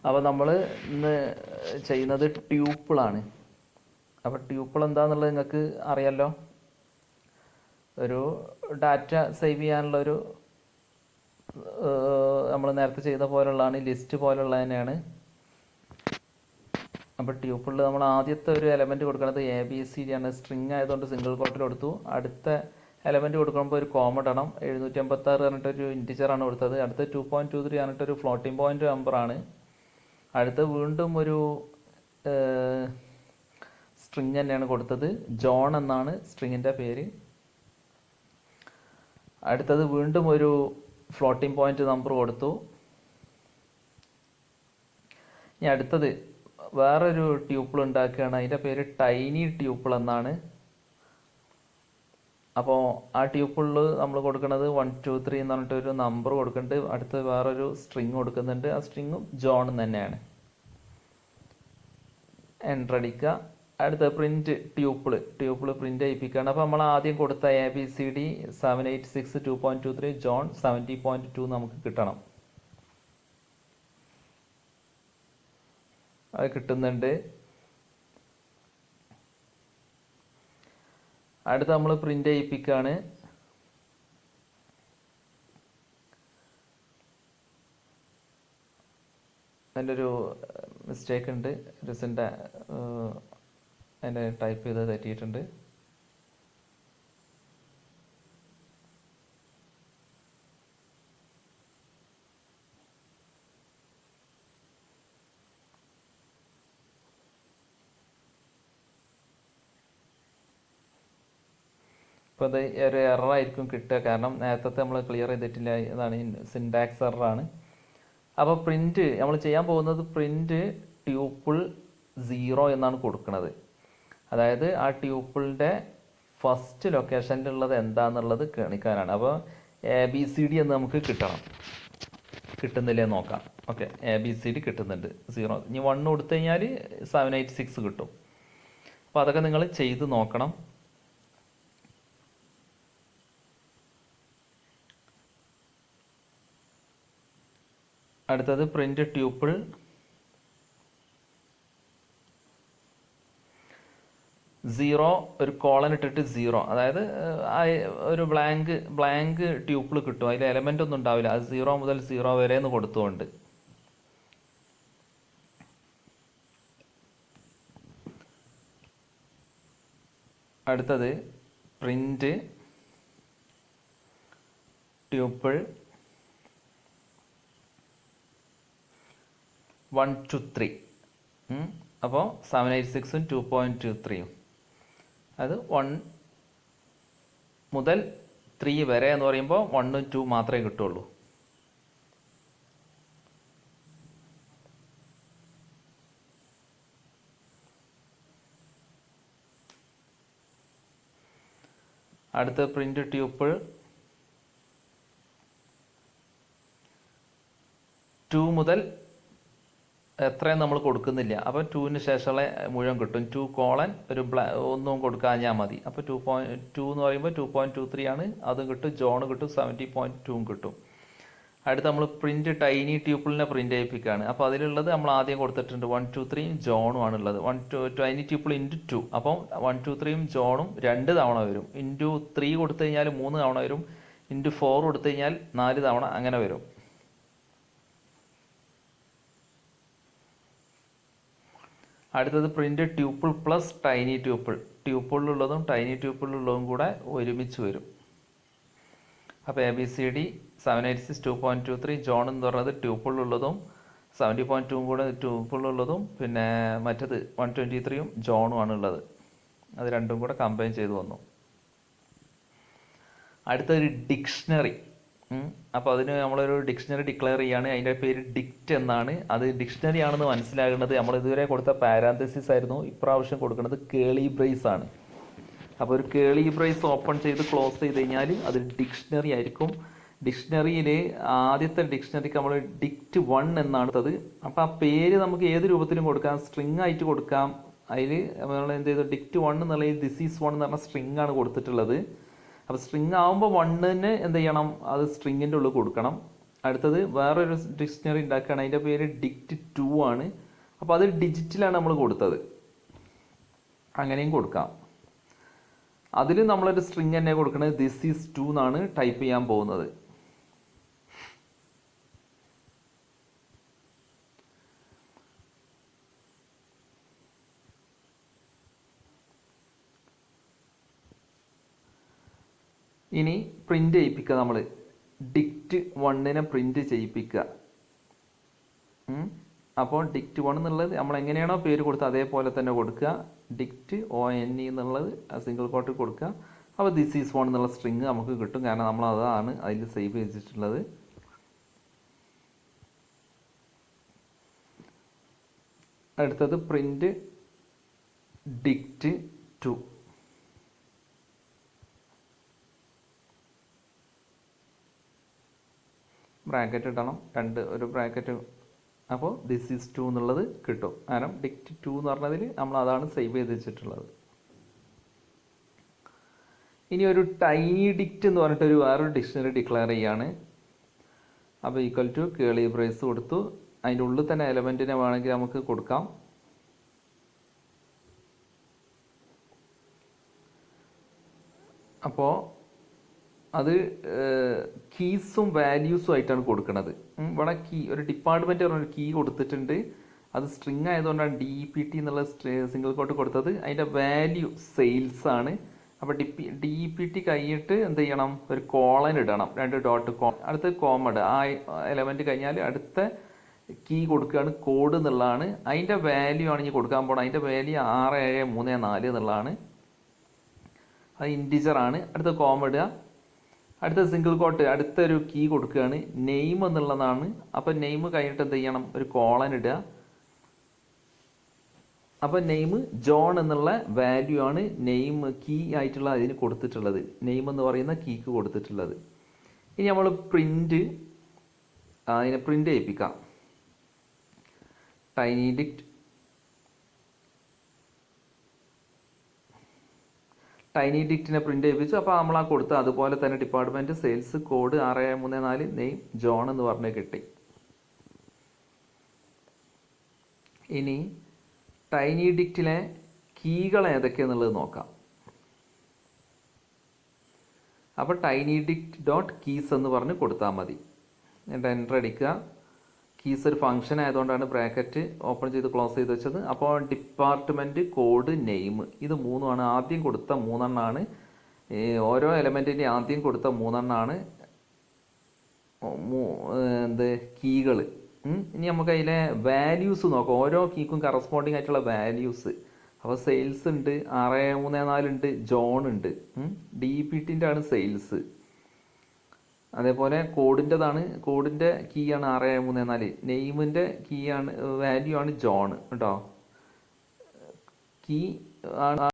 അപ്പോൾ നമ്മൾ ഇന്ന് ചെയ്യുന്നത് ട്യൂപ്പിളാണ്. അപ്പോൾ ട്യൂപ്പിൾ എന്താണെന്നുള്ളത് നിങ്ങൾക്ക് അറിയാമല്ലോ. ഒരു ഡാറ്റ സേവ് ചെയ്യാനുള്ളൊരു നമ്മൾ നേരത്തെ ചെയ്ത പോലുള്ളതാണ്, ലിസ്റ്റ് പോലുള്ള തന്നെയാണ്. അപ്പോൾ ട്യൂപ്പിളിൽ നമ്മൾ ആദ്യത്തെ ഒരു എലമെൻറ്റ് കൊടുക്കുന്നത് ABCD ആണ്. സ്ട്രിങ് ആയതുകൊണ്ട് സിംഗിൾ കോട്ടിൽ കൊടുത്തു. അടുത്ത എലമെൻറ്റ് കൊടുക്കുമ്പോൾ ഒരു കോമ ഇടണം. 756 പറഞ്ഞിട്ടൊരു ഇൻറ്റിജറാണ് കൊടുത്തത്. അടുത്ത 2.23 പറഞ്ഞിട്ടൊരു ഫ്ലോട്ടിംഗ് പോയിൻ്റ് നമ്പറാണ്. അടുത്ത വീണ്ടും ഒരു സ്ട്രിങ് തന്നെയാണ് കൊടുത്തത്. ജോൺ എന്നാണ് സ്ട്രിങ്ങിൻ്റെ പേര്. അടുത്തത് വീണ്ടും ഒരു ഫ്ലോട്ടിംഗ് പോയിൻ്റ് നമ്പർ കൊടുത്തു. ഇനി അടുത്തത് വേറൊരു ട്യൂപ്പിൾ ഉണ്ടാക്കുകയാണ്. അതിൻ്റെ പേര് ടൈനി ട്യൂപ്പിൾ എന്നാണ്. അപ്പോൾ ആ ട്യൂപ്പിളിൽ നമ്മൾ കൊടുക്കുന്നത് 1 2 3 എന്ന് പറഞ്ഞിട്ടൊരു നമ്പർ കൊടുക്കുന്നുണ്ട്. അടുത്ത് വേറൊരു സ്ട്രിങ് കൊടുക്കുന്നുണ്ട്. ആ സ്ട്രിങ്ങും ജോൺ തന്നെയാണ്. എൻ്റർ അടിക്കുക. അടുത്ത പ്രിൻറ്റ് ട്യൂപ്പിൾ പ്രിൻ്റ് ചെയ്യിപ്പിക്കുകയാണ്. അപ്പോൾ നമ്മൾ ആദ്യം കൊടുത്ത ABCD 786 2.23 ജോൺ 70.2 നമുക്ക് കിട്ടണം. അത് കിട്ടുന്നുണ്ട്. അടുത്ത നമ്മൾ പ്രിൻ്റ് ചെയ്യിപ്പിക്കുകയാണ്. അതിൻ്റെ ഒരു മിസ്റ്റേക്ക് ഉണ്ട്. റിസിൻ്റെ അതിൻ്റെ ടൈപ്പ് ചെയ്ത് തെറ്റിയിട്ടുണ്ട്. ഇപ്പോൾ അത് ഒരു എററായിരിക്കും കിട്ടുക, കാരണം നേരത്തെ നമ്മൾ ക്ലിയർ ചെയ്തിട്ടില്ല. ഇതാണ് സിൻടാക്സ് എററാണ്. അപ്പോൾ പ്രിൻറ്റ് നമ്മൾ ചെയ്യാൻ പോകുന്നത് പ്രിൻറ്റ് ട്യൂപ്പിൾ 0 എന്നാണ് കൊടുക്കുന്നത്. അതായത് ആ ട്യൂപ്പിളിൻ്റെ ഫസ്റ്റ് ലൊക്കേഷനിലുള്ളത് എന്താണെന്നുള്ളത് കാണിക്കാനാണ്. അപ്പോൾ ABCD എന്ന് നമുക്ക് കിട്ടണം. കിട്ടുന്നില്ലേ നോക്കാം. ഓക്കെ, ABCD കിട്ടുന്നുണ്ട് 0. ഇനി 1 കൊടുത്തു കഴിഞ്ഞാൽ 786 കിട്ടും. അപ്പോൾ അതൊക്കെ നിങ്ങൾ ചെയ്ത് നോക്കണം. അടുത്തത് പ്രിൻ്റ് ട്യൂപ്പിൾ 0 ഒരു കോളൻ ഇട്ടിട്ട് 0, അതായത് ഒരു ബ്ലാങ്ക് ട്യൂപ്പിൾ കിട്ടും. അതിൽ എലമെൻ്റ് ഒന്നും ഉണ്ടാവില്ല. അത് 0 മുതൽ 0 വരെ എന്ന് കൊടുത്തുകൊണ്ട്. അടുത്തത് പ്രിൻ്റ് ട്യൂപ്പിൾ 1 to 3. അപ്പോൾ 786ഉം 2.23ഉം അത് 1 മുതൽ 3 വരെ എന്ന് പറയുമ്പോൾ 1ഉം 2 മാത്രമേ കിട്ടുള്ളൂ. അടുത്ത പ്രിൻ്റ് ട്യൂപ്പിൾ 2 മുതൽ എത്രയും നമ്മൾ കൊടുക്കുന്നില്ല. അപ്പോൾ 2ന് ശേഷമുള്ള മുഴുവൻ കിട്ടും. 2 കോളൻ ഒരു ഒന്നും കൊടുക്കാഞ്ഞാൽ മതി. അപ്പോൾ 2.2 എന്ന് പറയുമ്പോൾ 2.23 ആണ്. അതും കിട്ടും. ജോൺ കിട്ടും. 70.2 കിട്ടും. അടുത്ത് നമ്മൾ പ്രിൻറ്റ് ടൈനി ട്യൂപ്പിളിനെ പ്രിൻ്റ് ചെയ്യിപ്പിക്കുകയാണ്. അപ്പോൾ അതിലുള്ളത് നമ്മൾ ആദ്യം കൊടുത്തിട്ടുണ്ട് 1 2 3 ജോണും ആണുള്ളത്. Tiny tuple into 2. അപ്പം 1 2 3 ജോണും 2 തവണ വരും. ഇൻറ്റു 3 കൊടുത്തു കഴിഞ്ഞാൽ 3 തവണ വരും. ഇൻറ്റു 4 കൊടുത്തു കഴിഞ്ഞാൽ 4 തവണ അങ്ങനെ വരും. അടുത്തത് പ്രിൻ്റ് ട്യൂപ്പിൾ പ്ലസ് ടൈനി ട്യൂപ്പിളിലുള്ളതും ടൈനി ട്യൂപ്പിളിലുള്ളതും കൂടെ ഒരുമിച്ച് വരും. അപ്പോൾ ABCD 786 2.23 ജോൺ എന്ന് പറയുന്നത് ട്യൂപ്പിളിലുള്ളതും 70.2 കൂടെ ട്യൂപ്പിളിലുള്ളതും പിന്നെ മറ്റത് 123ഉം ജോണും ആണുള്ളത്. അത് രണ്ടും കൂടെ കമ്പൈൻ ചെയ്ത് വന്നു. അടുത്തൊരു ഡിക്ഷണറി. അപ്പോൾ അതിന് നമ്മളൊരു ഡിക്ഷണറി ഡിക്ലെയർ ചെയ്യുകയാണ്. അതിൻ്റെ പേര് ഡിക്റ്റ് എന്നാണ്. അത് ഡിക്ഷണറി ആണെന്ന് മനസ്സിലാകുന്നത് നമ്മൾ ഇതുവരെ കൊടുത്ത പാരാന്തസിസ് ആയിരുന്നു. ഇപ്രാവശ്യം കൊടുക്കുന്നത് കേളി ബ്രേസ് ആണ്. അപ്പോൾ ഒരു കേളി ബ്രേസ് ഓപ്പൺ ചെയ്ത് ക്ലോസ് ചെയ്ത് കഴിഞ്ഞാൽ അത് ഡിക്ഷണറി ആയിരിക്കും. ഡിക്ഷണറിയിൽ ആദ്യത്തെ ഡിക്ഷണറിക്ക് നമ്മൾ ഡിക്റ്റ് 1 എന്നാണ് എടുത്തത്. അപ്പോൾ ആ പേര് നമുക്ക് ഏത് രൂപത്തിലും കൊടുക്കാം. സ്ട്രിങ് ആയിട്ട് കൊടുക്കാം. അതിൽ നമ്മൾ എന്ത് ചെയ്തു, ഡിക്റ്റ് 1 എന്നുള്ളത് ദിസ് ഈസ് 1 എന്ന് പറഞ്ഞ സ്ട്രിങ് ആണ് കൊടുത്തിട്ടുള്ളത്. അപ്പോൾ സ്ട്രിങ് ആകുമ്പോൾ 1ന് എന്ത് ചെയ്യണം, അത് സ്ട്രിങ്ങിൻ്റെ ഉള്ളിൽ കൊടുക്കണം. അടുത്തത് വേറൊരു ഡിക്ഷണറി ഉണ്ടാക്കുകയാണ്, അതിൻ്റെ പേര് ഡിക്റ്റ് 2 ആണ്. അപ്പോൾ അത് ഡിജിറ്റിലാണ് നമ്മൾ കൊടുത്തത്, അങ്ങനെയും കൊടുക്കാം. അതിൽ നമ്മളൊരു സ്ട്രിങ് തന്നെ കൊടുക്കുന്നത് ദിസ് ഈസ് 2 എന്നാണ് ടൈപ്പ് ചെയ്യാൻ പോകുന്നത്. ഇനി പ്രിന്റ് ചെയ്യിപ്പിക്കുക, നമ്മൾ ഡിക്റ്റ് 1നെ പ്രിന്റ് ചെയ്യിപ്പിക്കുക. അപ്പോൾ ഡിക്റ്റ് 1 എന്നുള്ളത് നമ്മൾ എങ്ങനെയാണോ പേര് കൊടുത്തത് അതേപോലെ തന്നെ കൊടുക്കുക. ഡിക്റ്റ് ONE എന്നുള്ളത് സിംഗിൾ കോട്ട് കൊടുക്കുക. അപ്പോൾ ദിസ് ഈസ് 1 എന്നുള്ള സ്ട്രിങ് നമുക്ക് കിട്ടും, കാരണം നമ്മൾ അതാണ് അതിൽ സേവ് ചെയ്തിട്ടുള്ളത്. അടുത്തത് പ്രിന്റ് ഡിക്റ്റ് 2. ബ്രാക്കറ്റ് ഇടണം, ഒരു ബ്രാക്കറ്റ്. അപ്പോൾ ദിസ് ഈസ് 2 എന്നുള്ളത് കിട്ടും, കാരണം ഡിക്റ്റ് 2 എന്ന് പറഞ്ഞതിൽ നമ്മൾ അതാണ് സേവ് ചെയ്ത് വെച്ചിട്ടുള്ളത്. ഇനി ഒരു ടൈനി ഡിക്റ്റ് എന്ന് പറഞ്ഞിട്ട് വേറൊരു ഡിക്ഷണറി ഡിക്ലെയർ ചെയ്യാണ്. അപ്പോൾ ഈക്വൽ ടു കേളി ബ്രേസ് കൊടുത്തു, അതിൻ്റെ ഉള്ളിൽ തന്നെ എലമെൻറ്റിനെ വേണമെങ്കിൽ നമുക്ക് കൊടുക്കാം. അപ്പോൾ അത് കീസും വാല്യൂസും ആയിട്ടാണ് കൊടുക്കുന്നത്. ഇവിടെ ഒരു ഡിപ്പാർട്ട്മെൻറ്റ് പറഞ്ഞൊരു കീ കൊടുത്തിട്ടുണ്ട്, അത് സ്ട്രിങ് ആയതുകൊണ്ടാണ് DPT എന്നുള്ള സിംഗിൾ കോട്ട് കൊടുത്തത്. അതിൻ്റെ വാല്യൂ സെയിൽസ് ആണ്. അപ്പോൾ DPT കഴിഞ്ഞിട്ട് എന്ത് ചെയ്യണം, ഒരു കോളൻ ഇടണം, 2 ഡോട്ട് അടുത്ത കോമ ഇടുക. ആ എലമെൻറ്റ് കഴിഞ്ഞാൽ അടുത്ത കീ കൊടുക്കുകയാണ്, കോഡ് എന്നുള്ളതാണ്. അതിൻ്റെ വാല്യൂ ആണ് ഇനി കൊടുക്കാൻ പോകണം. അതിൻ്റെ വാല്യൂ 6734 എന്നുള്ളതാണ്, അത് ഇൻറ്റിജർ ആണ്. അടുത്ത കോമ ഇടുക. അടുത്ത സിംഗിൾ കോട്ട് അടുത്തൊരു കീ കൊടുക്കുകയാണ്, നെയിം എന്നുള്ളതാണ്. അപ്പം നെയിം കഴിഞ്ഞിട്ട് എന്ത് ചെയ്യണം, ഒരു കോളൻ ഇടുക. അപ്പം നെയിം ജോൺ എന്നുള്ള വാല്യൂ ആണ് നെയിം കീ ആയിട്ടുള്ള അതിന് കൊടുത്തിട്ടുള്ളത്, നെയിം എന്ന് പറയുന്ന കീക്ക് കൊടുത്തിട്ടുള്ളത്. ഇനി നമ്മൾ അതിനെ പ്രിന്റ് ചെയ്യിപ്പിക്കാം. ടൈനി ഡിക്റ്റിനെ പ്രിന്റ് ചെയ്യിപ്പിച്ചു. അപ്പോൾ നമ്മൾ ആ കൊടുത്ത അതുപോലെ തന്നെ department sales code 6734 name John എന്ന് പറഞ്ഞ് കിട്ടി. ഇനി ടൈനി ഡിക്റ്റിലെ കീകൾ ഏതൊക്കെയാണെന്നുള്ളത് നോക്കാം. അപ്പോൾ ടൈനി ഡിക്റ്റ് ഡോട്ട് കീസ് എന്ന് പറഞ്ഞ് കൊടുത്താൽ മതി. എന്നിട്ട് എൻ്റർ അടിക്കുക. കീസ് ഒരു ഫംഗ്ഷൻ ആയതുകൊണ്ടാണ് ബ്രാക്കറ്റ് ഓപ്പൺ ചെയ്ത് ക്ലോസ് ചെയ്ത് വെച്ചത്. അപ്പോൾ ഡിപ്പാർട്ട്മെൻറ്റ് കോഡ് നെയിം ഇത് 3 ആദ്യം കൊടുത്ത 3 ഓരോ എലമെൻറ്റിൻ്റെ ആദ്യം കൊടുത്ത 3 കീകൾ. ഇനി നമുക്ക് അതിലെ വാല്യൂസ് നോക്കാം, ഓരോ കീക്കും കറസ്പോണ്ടിങ് ആയിട്ടുള്ള വാല്യൂസ്. അപ്പോൾ സെയിൽസ് ഉണ്ട്, 634 ഉണ്ട്, ജോൺ ഉണ്ട്. DPTൻ്റെ ആണ് സെയിൽസ്. അതേപോലെ കോഡിൻ്റെ കീ ആണ് 634, നെയിമിൻ്റെ കീ ആണ് വാല്യൂ ആണ് ജോൺ കേട്ടോ. കീ ആണ്